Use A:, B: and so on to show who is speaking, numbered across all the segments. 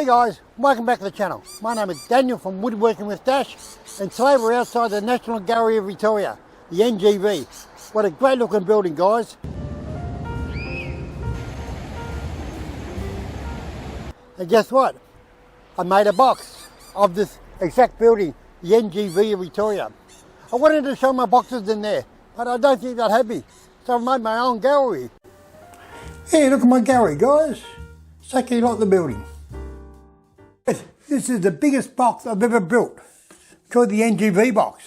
A: Hey guys, welcome back to the channel. My name is Daniel from Woodworking with Dash, and today we're outside the National Gallery of Victoria, the NGV. What a great looking building, guys. And guess what? I made a box of this exact building, the NGV of Victoria. I wanted to show my boxes in there, but I don't think they'd have me, so I've made my own gallery. Hey, look at my gallery, guys. Exactly like the building. This is the biggest box I've ever built. It's called the NGV box.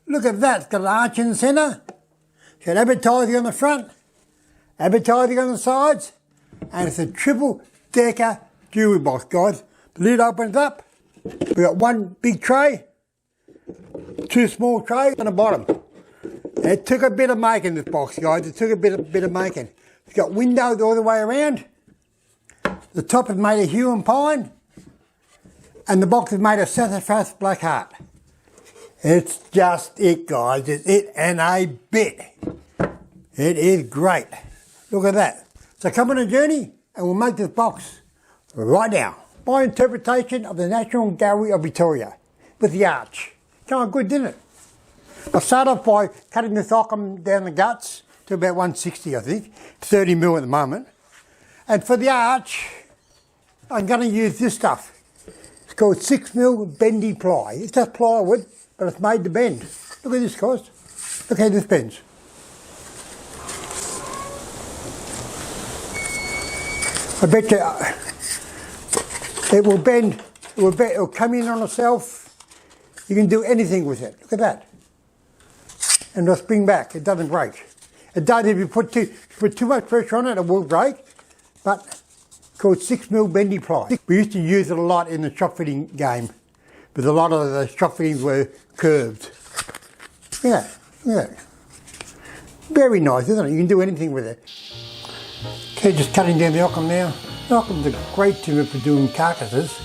A: Look at that, it's got an arch in the centre, it's got advertising on the front, advertising on the sides, and it's a triple decker jewellery box, guys. The lid opens up, we've got one big tray, two small trays on the bottom. And it took a bit of making, this box, guys, it took a bit of making. It's got windows all the way around, the top is made of hue and pine, and the box is made of sassafras black heart. It's just it, guys. It's it and a bit. It is great. Look at that. So come on a journey and we'll make this box right now. My interpretation of the National Gallery of Victoria with the arch. Come on, good, didn't it? I start off by cutting this Occam down the guts to about 160, I think. 30 mil at the moment. And for the arch, I'm going to use this stuff. It's called 6 mil bendy ply. It's just plywood, but it's made to bend. Look at this, guys. Look how this bends. I bet you it will bend. It will come in on itself. You can do anything with it. Look at that. And it'll spring back. It doesn't break. It does if you put too much pressure on it, it will break. But it's called 6 mil bendy ply. We used to use it a lot in the shop fitting game, but a lot of the shop fittings were curved. Look at that. Look at that. Very nice, isn't it? You can do anything with it. Okay, just cutting down the Occam now. The Occam's a great timber for doing carcasses.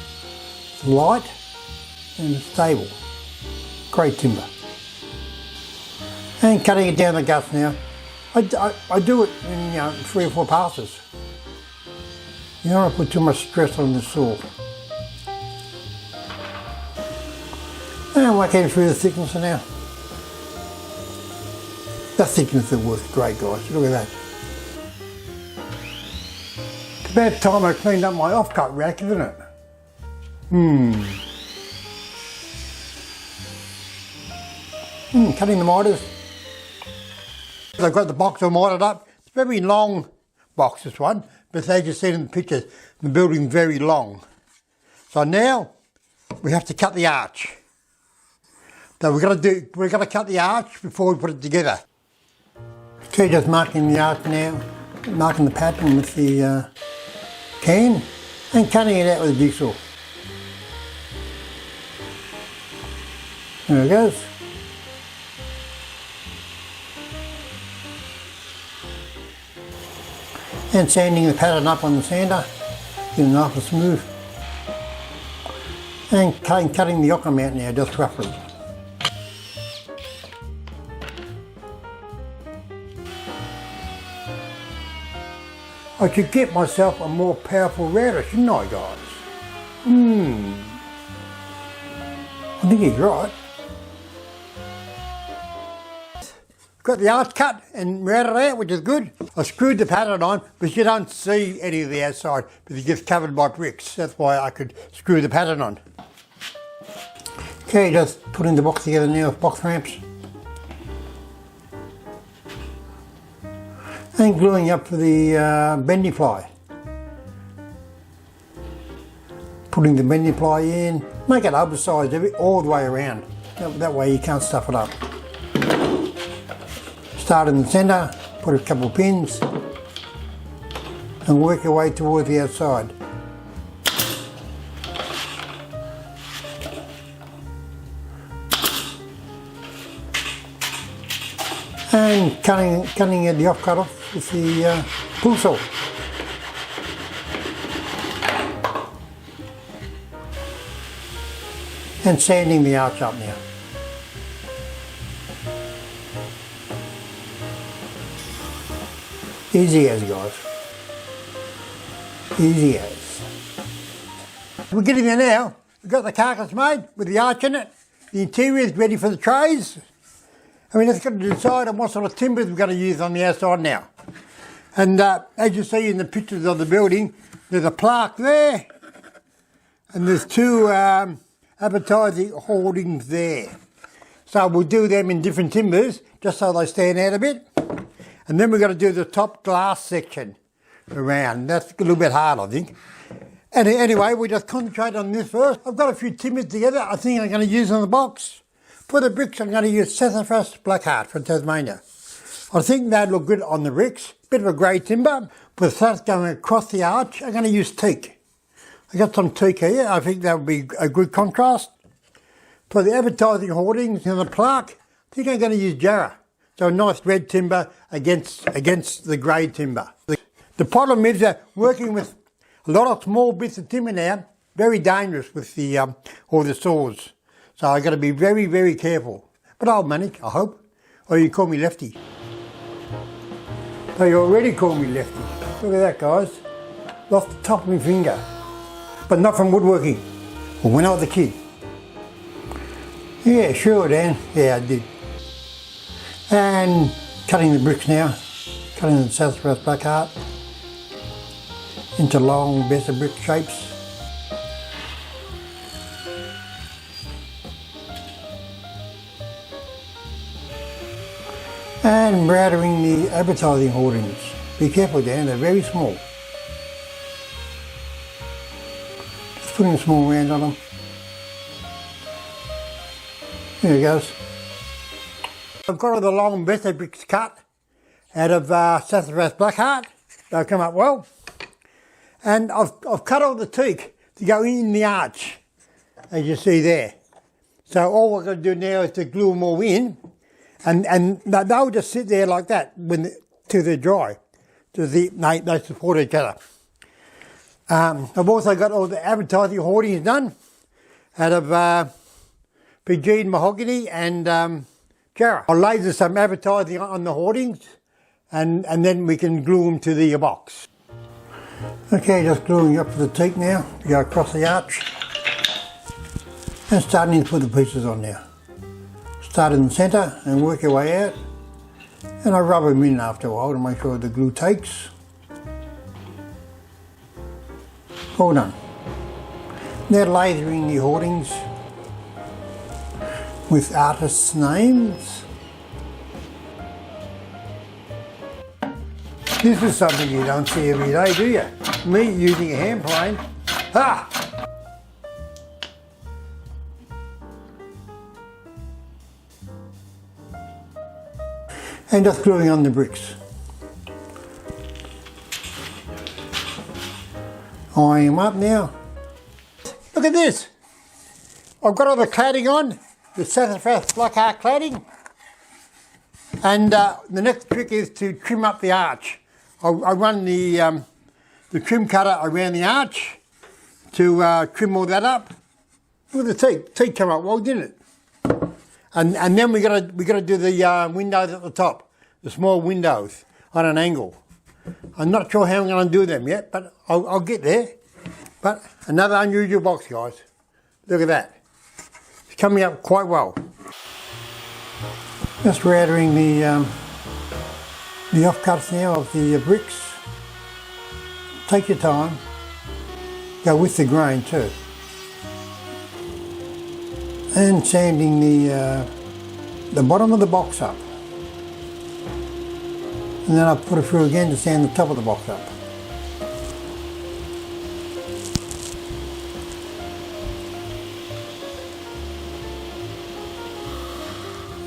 A: It's light and stable. Great timber. And cutting it down the guts now. I do it in 3 or 4 passes. You don't want to put too much stress on the saw. And working through the thickness now. That thickness is worth great, guys. Look at that. It's about time I cleaned up my offcut rack, isn't it? Cutting the miters. I've got the box all mitered up. It's a very long box, this one. But as you see in the pictures, the building's very long. So now we have to cut the arch. So we're gonna cut the arch before we put it together. Okay, just marking the arch now, marking the pattern with the can and cutting it out with a jigsaw. There it goes. And sanding the pattern up on the sander, getting it nice and smooth. And cutting the Occam out now, just roughly. I should get myself a more powerful router, shouldn't I, guys? I think he's right. Got the arch cut and routed out, which is good. I screwed the pattern on, but you don't see any of the outside because it gets covered by bricks. That's why I could screw the pattern on. Okay, just putting the box together now with box ramps. And gluing up for the bendy ply. Putting the bendy ply in, make it oversized all the way around. That way you can't stuff it up. Start in the centre, put a couple of pins and work your way towards the outside. And cutting the offcut off with the pull saw. And sanding the arch up now. Easy as, guys. Easy as. We're getting there now. We've got the carcass made with the arch in it. The interior is ready for the trays. I mean, let's got to decide on what sort of timbers we're going to use on the outside now. And as you see in the pictures of the building, there's a plaque there, and there's two advertising hoardings there. So we'll do them in different timbers, just so they stand out a bit. And then we're going to do the top glass section around. That's a little bit hard, I think. And anyway, we just concentrate on this first. I've got a few timbers together I think I'm going to use on the box. For the bricks, I'm going to use sassafras blackheart from Tasmania. I think they'd look good on the bricks. Bit of a grey timber. With that going across the arch, I'm going to use teak. I got some teak here. I think that would be a good contrast. For the advertising hoardings and the plaque, I think I'm going to use jarrah. So a nice red timber against the grey timber. The problem is that working with a lot of small bits of timber now, very dangerous with the all the saws. So I've got to be very, very careful. But I'll manage, I hope. Or you call me Lefty. So you already call me Lefty. Look at that, guys. Lost the top of my finger. But not from woodworking. Or when I was a kid. Yeah, sure, Dan. Yeah, I did. And cutting the bricks now. Cutting the sassafras blackheart into long better brick shapes. And embroidering the advertising hoardings. Be careful, Dan, they're very small. Just putting a small round on them. There it goes. I've got all the long better bricks cut out of sassafras blackheart. They'll come up well. And I've cut all the teak to go in the arch, as you see there. So all we're going to do now is to glue them all in, and they'll just sit there like that till they're dry. So they support each other. I've also got all the advertising hoardings done out of Fijian mahogany and jarrah. I'll laser some advertising on the hoardings, and then we can glue them to the box. Okay, just gluing up the teak now to go across the arch. And starting to put the pieces on now. Start in the centre and work your way out. And I rub them in after a while to make sure the glue takes. All done. Now lasering the hoardings with artists' names. This is something you don't see every day, do you? Me using a hand plane. Ha! And just gluing on the bricks. Eyeing them up now. Look at this. I've got all the cladding on, the sassafras blackheart cladding. And the next trick is to trim up the arch. I run the trim cutter around the arch to trim all that up. Look at the teak come up well, didn't it? And then we got to do the windows at the top, the small windows on an angle. I'm not sure how I'm going to do them yet, but I'll get there. But another unusual box, guys. Look at that. It's coming up quite well. Just routering the offcuts now of the bricks. Take your time. Go with the grain too. And sanding the bottom of the box up. And then I'll put it through again to sand the top of the box up.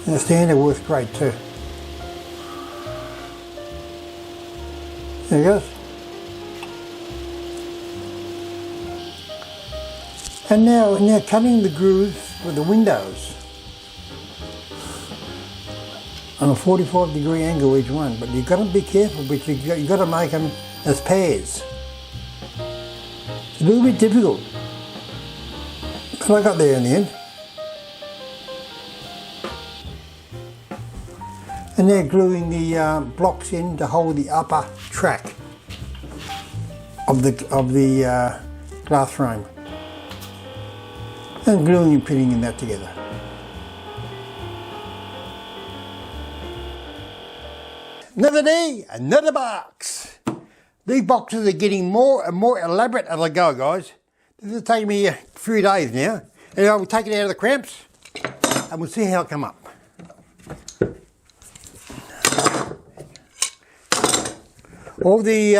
A: And the sander works great too. There it goes. And now cutting the grooves for the windows on a 45-degree angle each one, but you've got to be careful because you've got to make them as pairs. It's a little bit difficult, but I got there in the end. And they're gluing the blocks in to hold the upper track of the glass frame. and gluing and pinning that together. Another day, another box. These boxes are getting more and more elaborate as I go, guys. This is taking me a few days now. And I will take it out of the cramps and we'll see how it come up. All the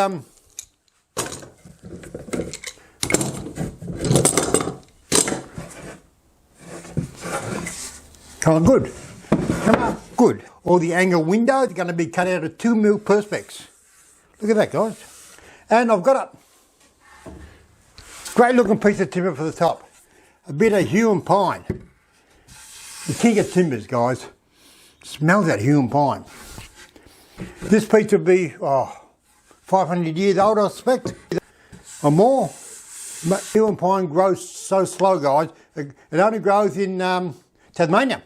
A: come on, good. Come on, good. All the angle windows are going to be cut out of 2mm perspex. Look at that, guys. And I've got a great looking piece of timber for the top. A bit of Huon pine. The king of timbers, guys. Smells that Huon pine. This piece will be 500 years old, I expect, or more. Huon pine grows so slow, guys. It only grows in Tasmania.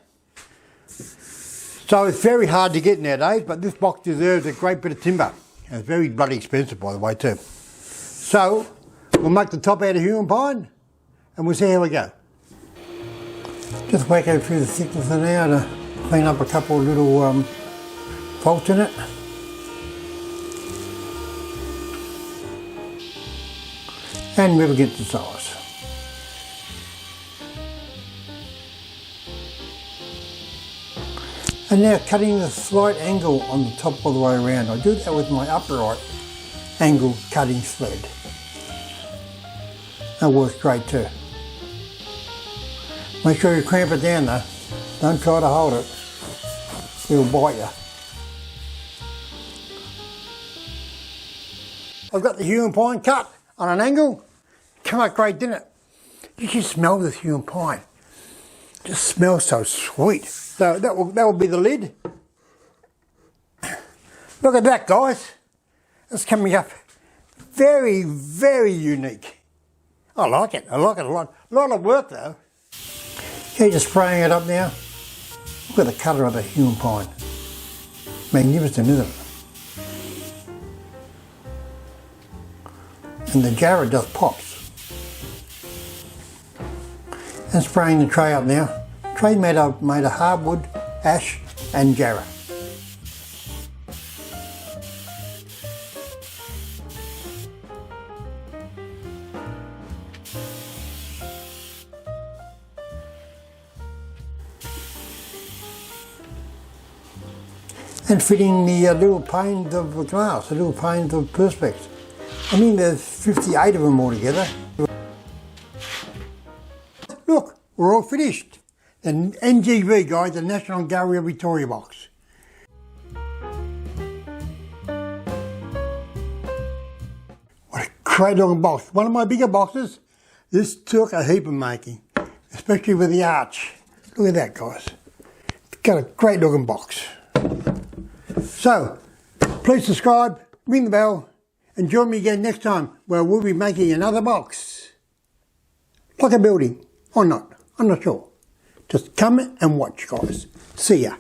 A: So it's very hard to get nowadays, but this box deserves a great bit of timber. And it's very bloody expensive, by the way, too. So we'll make the top out of Huon pine and we'll see how we go. Just whacking through the thickness of now to clean up a couple of little faults in it. And we'll get the size. And now cutting the slight angle on the top all the way around. I do that with my upright angle cutting sled. That works great too. Make sure you cramp it down though. Don't try to hold it. It'll bite you. I've got the Huon pine cut on an angle. Come out great, didn't it? You can smell this Huon pine. It just smells so sweet. So that will be the lid. Look at that, guys. It's coming up very, very unique. I like it. I like it a lot. A lot of work though. Okay, just spraying it up now. Look at the colour of the Huon pine. Magnificent, isn't it? And the jarrah just pops. And spraying the tray up now. Tray made of hardwood, ash and jarrah. And fitting the little panes of glass, the little panes of perspex. I mean there's 58 of them altogether. Look, we're all finished. The NGV, guys, the National Gallery of Victoria box. What a great looking box. One of my bigger boxes. This took a heap of making, especially with the arch. Look at that, guys. It's got a great looking box. So, please subscribe, ring the bell, and join me again next time where we'll be making another box. Like a building, or not, I'm not sure. Just come and watch, guys. See ya.